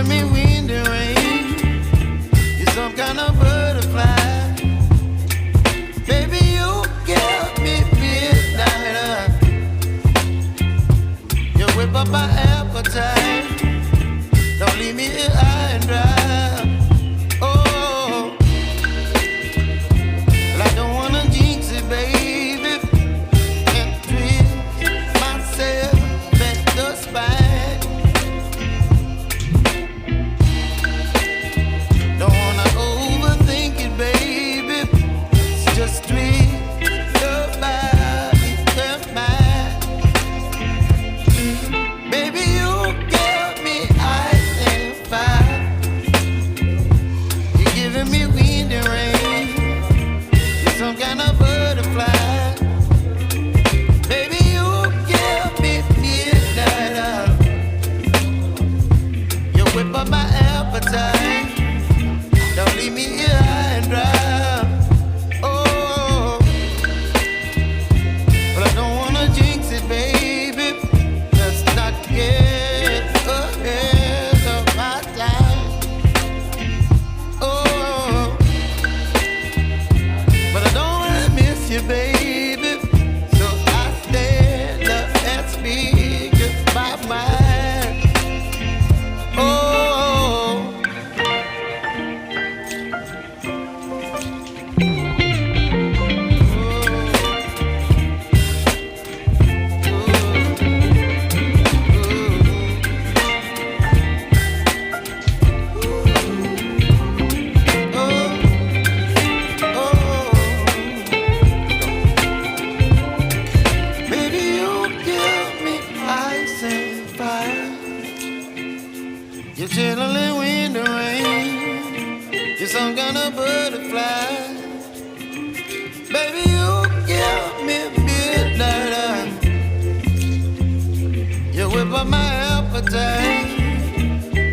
giving me wind and rain. You're some kind of butterfly. Baby, you give me midnight. You whip up my appetite. Don't leave me here high and dry. Oh, well, I don't wanna jinx it, baby, and twist myself at the spine. Don't wanna overthink it, baby. It's just twist your body and mine. Baby, you give me ice and fire. You're giving me wind and rain. You're some kind of butterfly. Baby, you give me midnight. You whip up my appetite. Don't leave me here high and dry. Oh, but I don't wanna jinx it, baby. Let's not get ahead of my time. Oh, but I don't wanna miss you, baby. So I stand up and speak my mind. Oh. Baby, you give me ice and fire. You're chilling wind and rain. You're some kind of butterfly. Baby, you give me midnight. You whip up my appetite.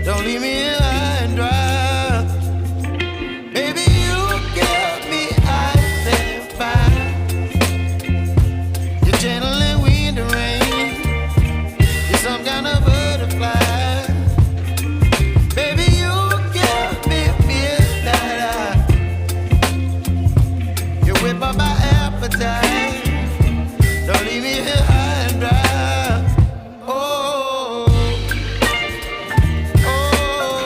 Don't leave me here high and dry. Baby, you give me ice and fire. You're channeling wind and rain. You're some kind of butterfly. Baby, you give me midnight. You whip up my appetite. Don't leave me here high and dry. Oh, oh,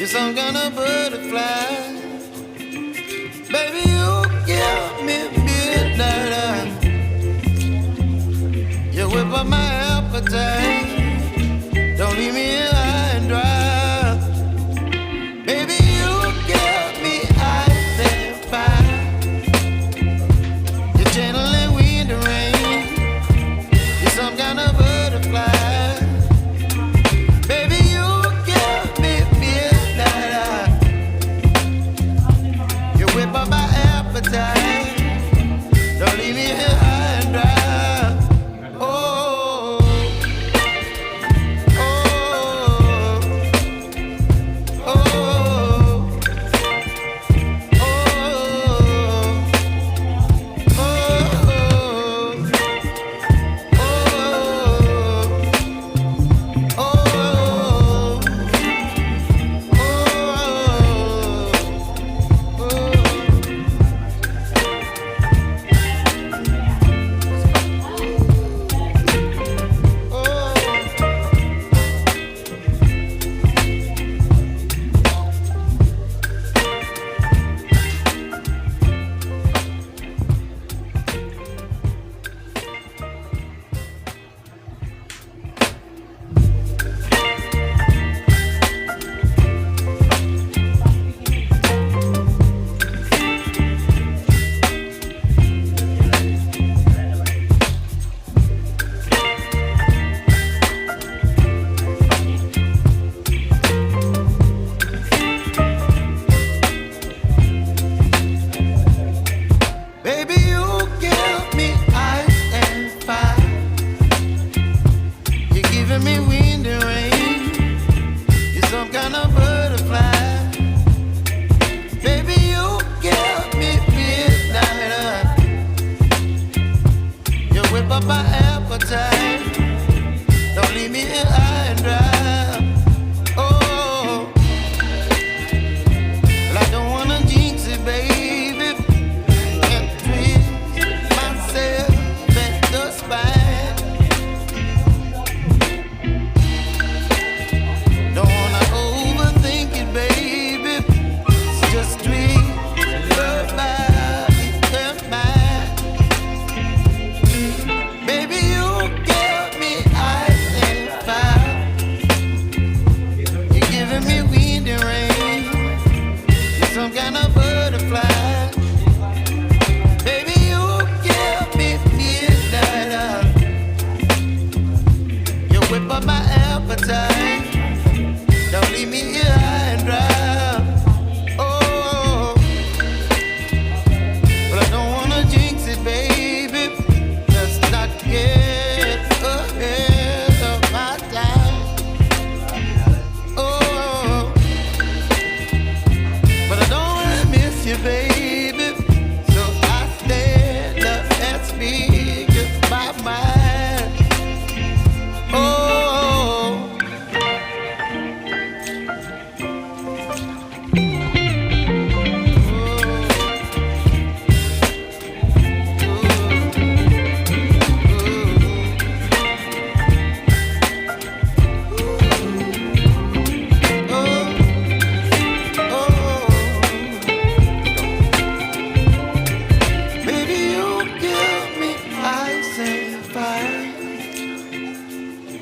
You're some kind of butterfly. Baby, you give me midnight. You whip up my appetite. Don't leave me here high and dry. Baby, you give me ice and fire. You're channeling wind and rain. You're some kind of butterfly. Baby, you give me midnight. You whip up my appetite. Don't leave me here high and dry.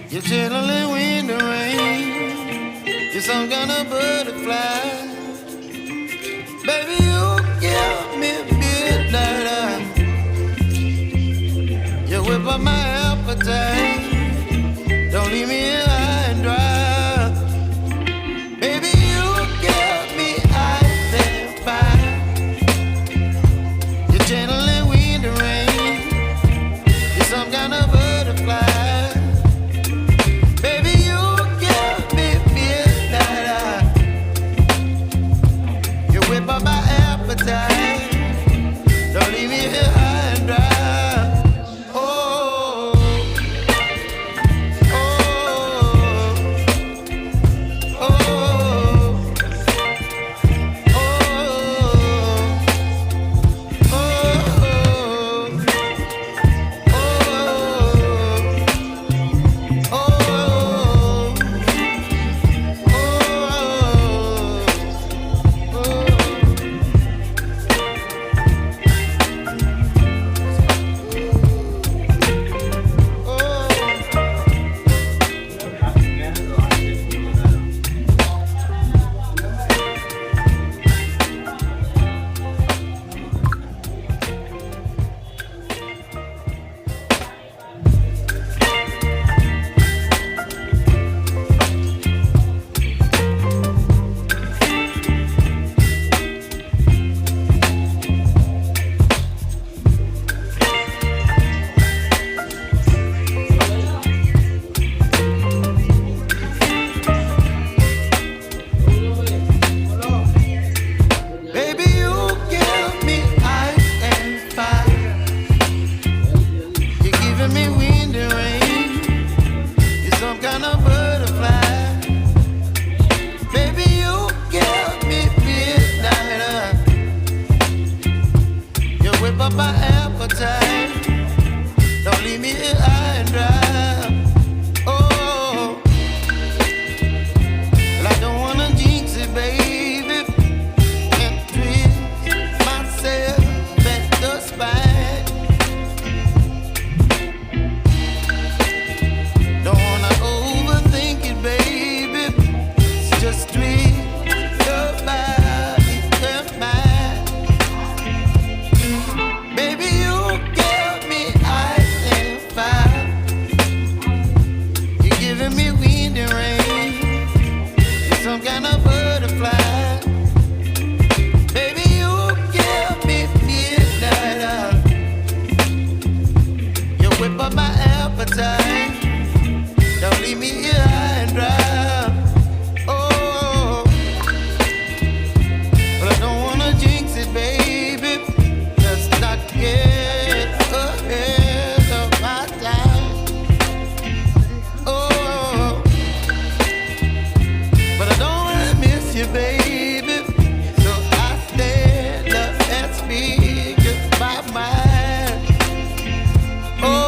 You're chilling wind and rain. You're some kind of butterfly. Baby, you give me midnight. You whip up my appetite. Don't leave me here high and dry. Baby, you give me ice and fire. You're channeling wind and rain. You're some kind of butterfly. Don't leave me here high and dry. Oh, oh, some kind of butterfly. Baby, you give me midnight. You whip up my appetite. Don't leave me here high and dry. Oh, but I don't wanna jinx it, baby. Let's not get ahead of my time. Oh, but I don't wanna miss you, baby. So I stand up and speak my mind. Oh.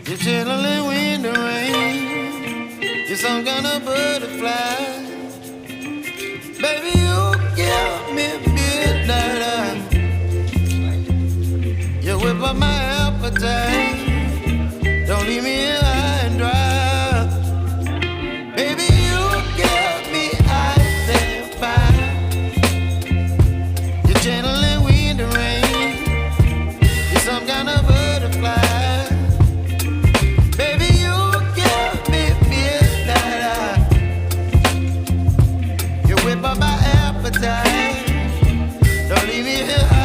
You're chilling wind and rain. You're some kind of butterfly. Baby, you give me midnight. You whip up my appetite. Don't leave me here high and dry. Baby, you give me ice and fire. You're channeling wind and rain. You're some kind of butterfly. Whip up my appetite. Don't leave me here.